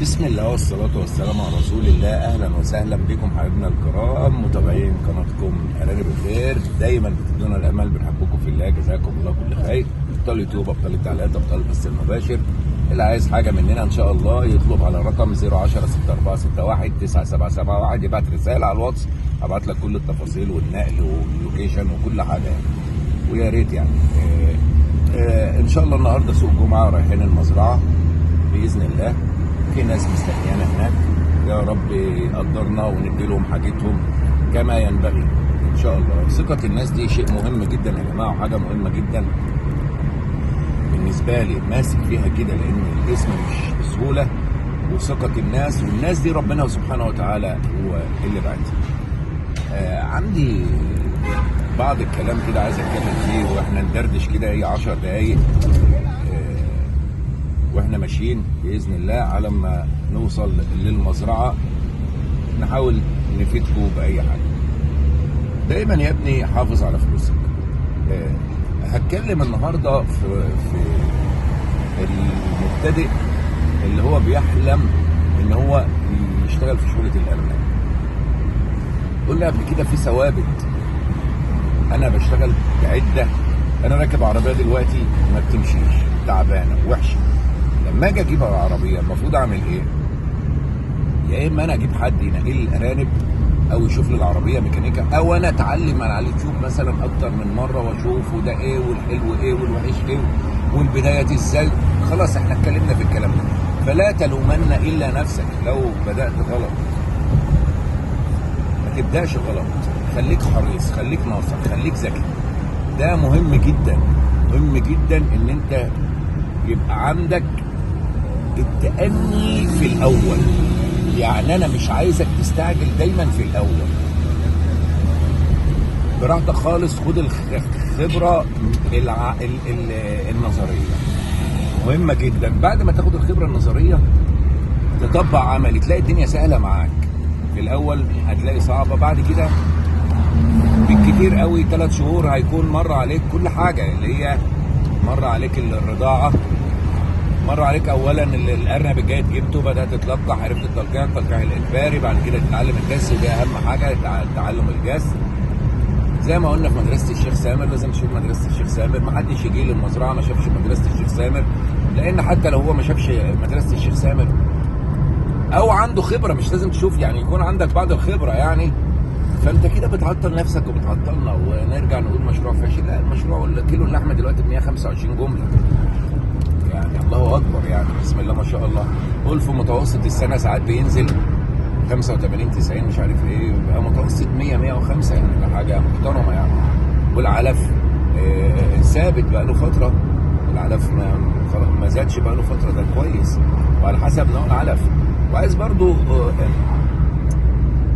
بسم الله والصلاة والسلام على رسول الله. أهلا وسهلا بكم حبايبنا الكرام متابعين قناتكم أرانب الخير. دايما بتدونا الأمل، بنحبكم في الله، جزاكم الله كل خير. أبطال يوتيوب، أبطال التعليقات، أبطال البث المباشر. اللي عايز حاجة مننا إن شاء الله يطلب على رقم 010 6461 9771، يبعت رسالة على الواتس، أبعت لك كل التفاصيل والنقل واللوكيشن وكل حاجة يعني. ويا ريت يعني إن شاء الله النهارده سوق جمعة، رايحين المزرعة بإذن الله. في ناس مستنيانا هناك، يا رب يقدرنا وندي لهم حاجتهم كما ينبغي ان شاء الله. ثقة الناس دي شيء مهم جدا يا جماعة، وحاجة مهمة جدا بالنسبة لي، ماسك فيها كده لان الاسم مش بسهولة. وثقة الناس، والناس دي ربنا سبحانه وتعالى هو اللي بعتها. عندي بعض الكلام كده عايز اتكلم فيه، واحنا ندردش كده 10 دقايق واحنا ماشيين باذن الله على ما نوصل للمزرعه، نحاول نفيدكم باي حاجه. دايما يا ابني حافظ على فلوسك. هتكلم النهارده في المبتدئ اللي هو بيحلم ان هو يشتغل في شغله الارنب. قلنا قبل كده في ثوابت. انا بشتغل بعده، انا راكب عربيه دلوقتي ما بتمشيش، تعبانه وحشه. لما اجي اجيب العربيه المفروض اعمل ايه؟ يا اما انا اجيب حد ينقل لي الارانب، او يشوف لي العربيه ميكانيكا، او انا اتعلم على اليوتيوب مثلا اكتر من مره واشوف وده ايه والحلو ايه والوحش ايه والبدايه ازاي. خلاص احنا اتكلمنا في الكلام ده. فلا تلومن الا نفسك لو بدات غلط. ما تبداش غلط، خليك حريص، خليك ناصح، خليك ذكي. ده مهم جدا، مهم جدا ان انت يبقى عندك التأني في الأول. يعني أنا مش عايزك تستعجل دايما في الأول، براحتك خالص. خد الخبرة النظرية مهمة جدا. بعد ما تاخد الخبرة النظرية تطبق عملي، تلاقي الدنيا سهلة معاك. في الأول هتلاقي صعبة، بعد كده بالكتير قوي 3 شهور هيكون مر عليك كل حاجة، اللي هي مر عليك الرضاعة، مر عليك اولا الارنب الجيد جبته، بدات تتلقح، عرفت التلقيح الاجباري، بعد كده تتعلم الجس، ودي اهم حاجه، تعلم الجس. زي ما قلنا في مدرسه الشيخ سامر، لازم تشوف مدرسه الشيخ سامر. ما حدش يجي للمزرعه ما شافش مدرسه الشيخ سامر، لان حتى لو هو ما شافش مدرسه الشيخ سامر او عنده خبره، مش لازم تشوف، يعني يكون عندك بعض الخبره يعني. فانت كده بتعطل نفسك وبتعطلنا، ونرجع نقول مشروع فاشل. لا، المشروع كيلو اللحمه دلوقتي ب 125 جمله، يعني الله اكبر، يعني بسم الله ما شاء الله. قول في متوسط السنه ساعات بينزل 85 90 مش عارف ايه، بقى متوسط 100 105، يعني ده حاجه محترمه يعني. والعلف ثابت بقى له فتره، العلف ما زادش بقى له فتره، ده كويس. وعلى حسب نوع العلف. وعايز برضو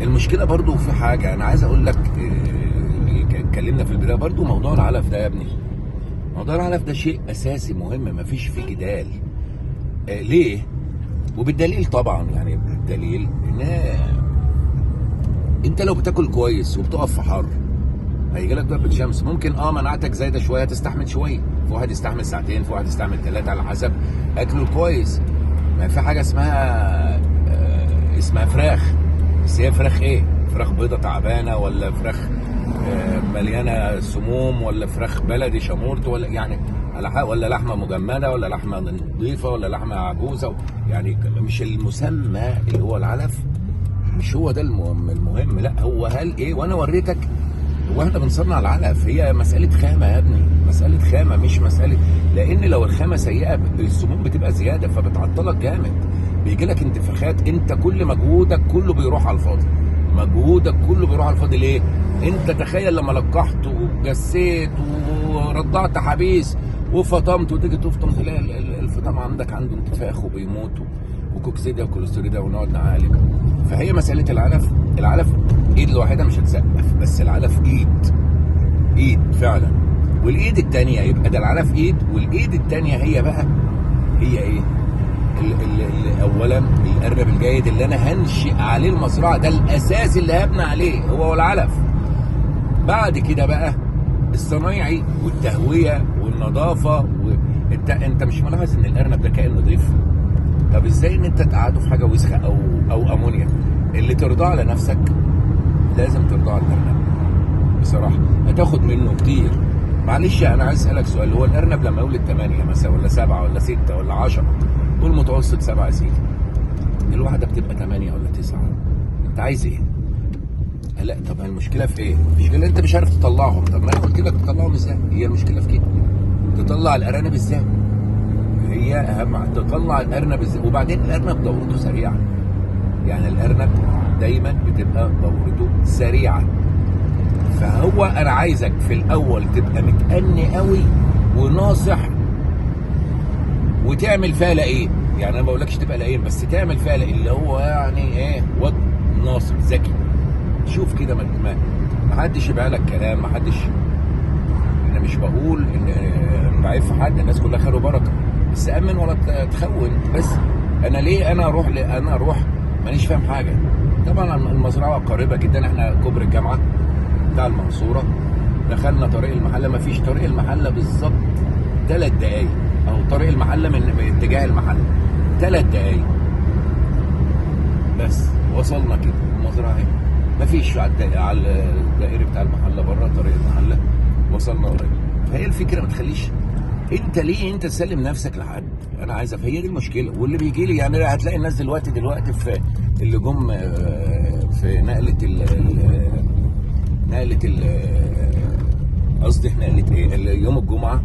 المشكله برضو في حاجه انا عايز اقول لك. اتكلمنا في البدايه برضو موضوع العلف ده يا ابني. موضوع العلف ده شيء اساسي مهم، مفيش فيه جدال. ليه؟ وبالدليل طبعا، يعني بالدليل ان انت لو بتاكل كويس وبتقف في حر هيجي لك ضربة شمس. ممكن مناعتك زايده شويه تستحمل شويه، في واحد يستحمل ساعتين، في واحد يستحمل 3، على حسب اكله كويس. ما في حاجه اسمها فراخ، بس هي فراخ ايه؟ فراخ بيضه تعبانه، ولا فراخ مليانه سموم، ولا فراخ بلدي شامورت، ولا يعني ولا لحمه مجمده، ولا لحمه نظيفه، ولا لحمه عجوزه. يعني مش المسمى اللي هو العلف، مش هو ده المهم. لا، هو هل ايه. وانا وريتك واحنا بنصنع العلف، هي مساله خامه يا ابني، مساله خامه مش مساله. لان لو الخامه سيئه السموم بتبقى زياده فبتعطلك جامد، بيجي لك انتفاخات. انت كل مجهودك كله بيروح على الفاضي، مجهودك كله بيروح على الفاضي. ليه؟ انت تخيل لما لقحت وجسيت ورضعت حبيس وفطمت، وتيجي تفطم تلاقي الفطام عندك عنده انتفاخ وبيموت، وكوكسيديا وكوليستيريدا، ونقعد نعالج. فهي مساله العلف ايد الواحده مش هتسقف، بس العلف ايد فعلا. والايد الثانيه يبقى ده العلف ايد، والايد الثانيه هي بقى هي ايه؟ اولا الارنب الجيد اللي انا هنشئ عليه المزرعه، ده الاساس اللي هبني عليه هو العلف. بعد كده بقى الصنايعي والتهويه والنظافه انت مش ملاحظ ان الارنب ده كائن نظيف؟ طب ازاي ان انت تقعده في حاجه وسخه او امونيا؟ اللي ترضاه على نفسك لازم ترضاه على الارنب بصراحه، هتاخد منه كتير. معلش انا عايز اسالك سؤال، هو الارنب لما يولد 8 مثلا ولا 7 ولا 6 ولا 10، قول متوسط 7 يا سيدي، الواحده بتبقى 8 ولا 9، انت عايز ايه؟ لا طب المشكله في ايه؟ المشكله انت مش عارف تطلعهم. طب ما انا قلت لك تطلعهم ازاي؟ هي المشكله في كده، تطلع الارانب ازاي؟ هي اهم، تطلع الارنب ازاي. وبعدين الارنب دورته سريعه، يعني الارنب دايما بتبقى دورته سريعه. فهو انا عايزك في الاول تبقى متأني قوي وناصح، وتعمل فيها لئيم. يعني انا ما بقولكش تبقى لئيم، بس تعمل فيها لئيم اللي هو يعني ايه، واد ناصح ذكي. شوف كده، ما حدش يبقى لك كلام، ما حدش. انا مش بقول ان بعيب في حد، الناس كلها خير وبركه، بس امن ولا تخون. بس انا ليه انا اروح مانيش فاهم حاجه. طبعا المزرعه قريبه جدا، احنا كوبري الجامعه بتاع المنصوره، دخلنا طريق المحله، ما فيش طريق المحله بالظبط 3 دقايق، او طريق المحله من اتجاه المحله 3 دقايق بس وصلنا كده المزرعه اهي. ما فيش على الدائري بتاع المحله بره طريق المحله، وصلنا قريب. فهي الفكره ما تخليش انت ليه انت تسلم نفسك لحد. انا عايز هي دي المشكله. واللي بيجي لي يعني هتلاقي الناس دلوقتي في اللي جم في قصدي نقله ايه يوم الجمعه،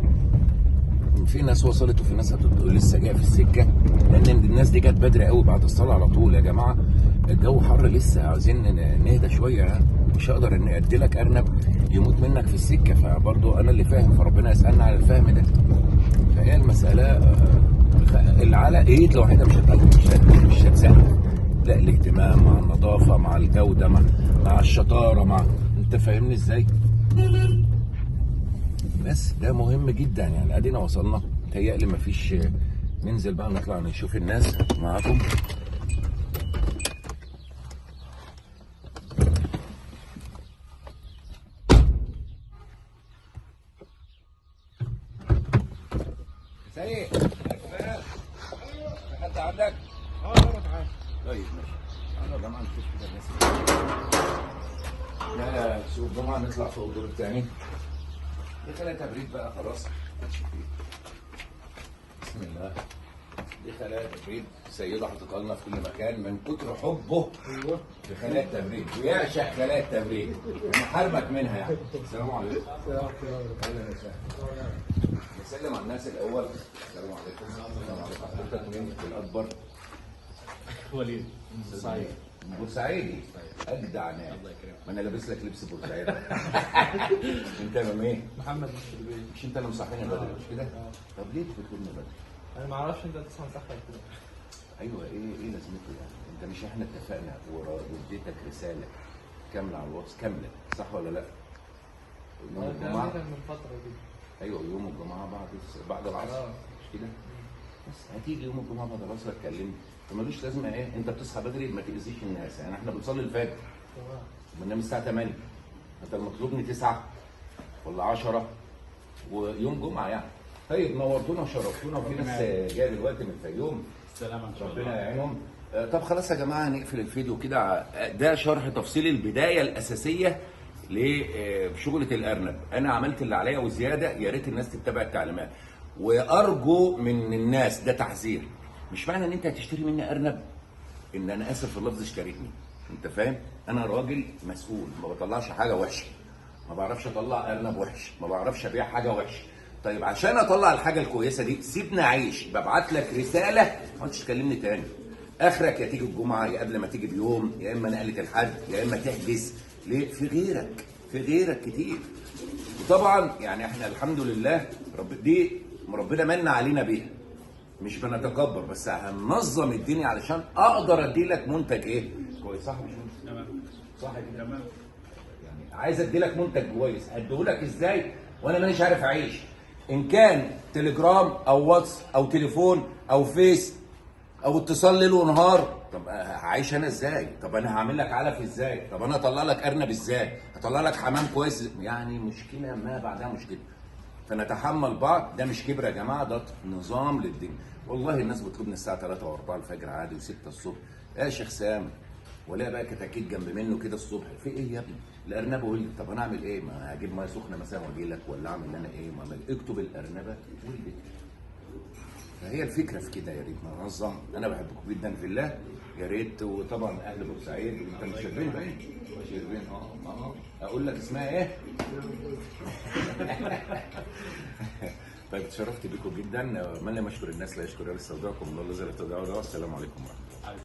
في ناس وصلت وفي ناس لسه جايه في السكه، لان الناس دي جت بدري قوي بعد الصلاه على طول. يا جماعه الجو حر لسه، عايزين نهدى شويه يعني. مش هقدر ان ادي لك ارنب يموت منك في السكه، فبرضه انا اللي فاهم، فربنا يسالنا على الفهم ده. فهي المساله العلى ايد لوحدها مش هتساعد، لا الاهتمام مع النظافه مع الجوده مع الشطاره انت فاهمني ازاي؟ بس ده مهم جدا يعني. ادينا وصلنا، متهيألي مفيش، ننزل بقى نطلع نشوف الناس معاكم. سيد حد عندك؟ تعال. طيب ماشي. تعالوا يا جماعه نشوف كده الناس. لا سوق الجمعه نطلع فوق الدور الثاني. دي خلاها تبريد بقى خلاص. بسم الله. دي خلايا تبريد، سيدة حاططها لنا في كل مكان من كتر حبه لخلايا التبريد، ويعشق خلايا التبريد ومحاربك منها يعني. السلام عليكم. السلام عليكم. اهلا وسهلا. نسلم على الناس الاول. السلام عليكم. السلام عليكم. حضرتك مين الاكبر؟ وليد صحيح. بورسعيدي اجدع ناس. الله يكرمك. ما انا لابس لك لبس بورسعيدي. انت يا مين؟ محمد الشربيني. مش انت اللي مصحيني بدري مش كده؟ طب ليه بتقولني بدري؟ انا ما اعرفش انت تصحى صح ولا كده. ايوه ايه لازمته يعني؟ انت مش احنا اتفقنا واديتك رساله كامله على الواتس كامله صح ولا لا؟ يوم الجمعه من فتره كده. ايوه يوم الجمعه بعد العصر مش كده؟ بس هتيجي يوم الجمعه بعد العصر تكلمني، فمالوش لازمه ايه؟ انت بتصحى بدري ما تاذيش الناس، يعني احنا بنصلي الفجر تمام. بننام الساعه 8، انت المطلوبني 9 ولا 10 ويوم جمعه يعني. طيب نورتونا وشرفتونا، وفي ناس جايه دلوقتي من الفيوم. السلام عليكم. ربنا يعينهم. طب خلاص يا جماعه هنقفل الفيديو كده. ده شرح تفصيل البدايه الاساسيه لشغله الارنب. انا عملت اللي عليا وزياده، يا ريت الناس تتبع التعليمات. وارجو من الناس، ده تحذير، مش معنى ان انت هتشتري مني ارنب ان انا اسف في اللفظ اشتريتني، انت فاهم؟ انا راجل مسؤول، ما بطلعش حاجه وحشه، ما بعرفش اطلع ارنب وحش، ما بعرفش ابيع حاجه وحشه. طيب عشان اطلع الحاجه الكويسه دي سيبني اعيش، ببعت لك رساله ما تقعدش تكلمني تاني. اخرك يا تيجي الجمعه يا قبل ما تيجي بيوم، يا اما نقله الحد، يا اما تحجز. ليه؟ في غيرك كتير. وطبعا يعني احنا الحمد لله دي ربنا من علينا بيها، مش بنتكبر، بس هننظم الدنيا علشان اقدر ادي لك منتج ايه؟ كويس صح مش تمام. صح كده؟ تمام. يعني عايز ادي لك منتج كويس، اديهولك ازاي وانا مانيش عارف اعيش؟ ان كان تليجرام او واتس او تليفون او فيس او اتصال ليل ونهار، طب هعيش انا ازاي؟ طب انا هعمل لك علف ازاي؟ طب انا اطلع لك ارنب ازاي؟ اطلع لك حمام كويس؟ يعني مشكله ما بعدها مشكله. فنتحمل بعض، ده مش كبر يا جماعه، ده نظام للدنيا. والله الناس بتطلبني الساعه 3 و4 الفجر عادي و6 الصبح. يا شيخ سامي، ولا بقى كتاكيت جنب منه كده الصبح، في ايه يا ابني؟ الارنبه ولدت، طب انا اعمل ايه؟ ما هجيب ميه سخنه مثلا واجي لك، ولا اعمل انا ايه؟ ما أعمل. اكتب الارنبه ولدت. فهي الفكره في كده، يا ريت ننظم. انا بحبكم جدا في الله، يا ريت. وطبعا اهل بورسعيد، انت مش شايفين باين؟ شايفين؟ اقول لك اسمها ايه؟ طيب اتشرفت بيكم جدا. من لم يشكر الناس لا يشكر الله. استودعكم الله الذي لا تضيع ودائعه. السلام عليكم ورحمه الله.